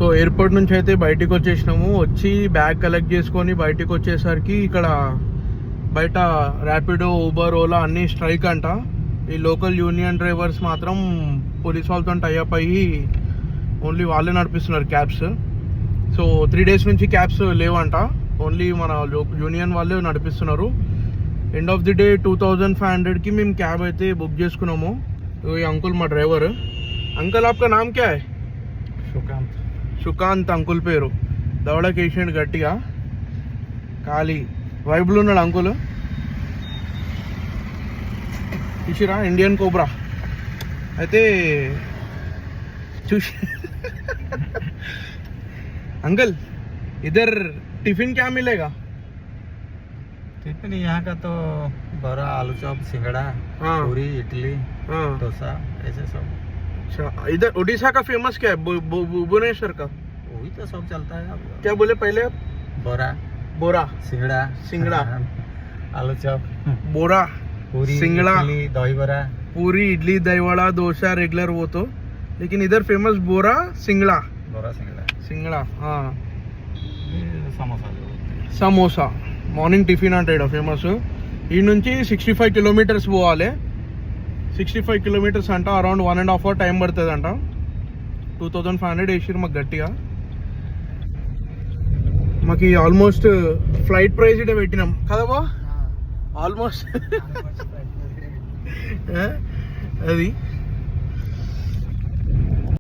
So airport నుంచి అయితే బయటికి వచ్చేసినాము. వచ్చి బ్యాగ్ కలెక్ట్ చేసుకొని బయటికి వచ్చేసరికి ఇక్కడ బయట ర్యాపిడో, ఊబర్, ఓలా అన్నీ స్ట్రైక్ అంట. ఈ లోకల్ యూనియన్ డ్రైవర్స్ మాత్రం పోలీస్ వాళ్ళతో టైఅప్ అయ్యి ఓన్లీ వాళ్ళే నడిపిస్తున్నారు క్యాబ్స్. సో 3 days నుంచి క్యాబ్స్ లేవంట, ఓన్లీ మన యూనియన్ వాళ్ళే నడిపిస్తున్నారు. ఎండ్ ఆఫ్ ది డే 2500కి మేము క్యాబ్ అయితే బుక్ చేసుకున్నాము. ఈ అంకుల్ మా డ్రైవర్. అంకుల్ ఆప్కా నామ్ క్యా హై? సుకాంత్ అంకుల్ పేరు. దవడకి వేసిండు గట్టిగా, ఖాళీ వైబ్లు ఉన్నాడు అంకుల్. చూసిరా ఇండియన్ కోబ్రా అయితే చూసి. अंकल इधर टिफिन क्या मिलेगा? टिफिन यहाँ का तो बड़ा, आलू चॉप, सिंगड़ा, पूरी, इडली, डोसा, ऐसे सब. अच्छा, इधर उड़ीसा का फेमस क्या है? भुवनेश्वर का वही तो सब चलता है. क्या बोले पहले आप? बोरा, बोरा, सिंगड़ा, आलू चॉप, बोरा, पूरी, सिंगड़ा, दही बड़ा, पूरी, इडली, दही वड़ा, डोसा रेगुलर वो तो, लेकिन इधर फेमस बोरा, सिंगड़ा. हाँ, సమోసా మార్నింగ్ టిఫిన్ అంటే ఇక్కడ ఫేమస్. ఈ నుంచి 65 kilometers పోవాలి. 65 kilometers అంట, అరౌండ్ 1.5 hour టైం పడుతుంది అంట. 2500 వేసిరు మాకు గట్టిగా. మాకు ఆల్మోస్ట్ ఫ్లైట్ ప్రైస్ ఇటే పెట్టినాం కదా బా, ఆల్మోస్ట్ అది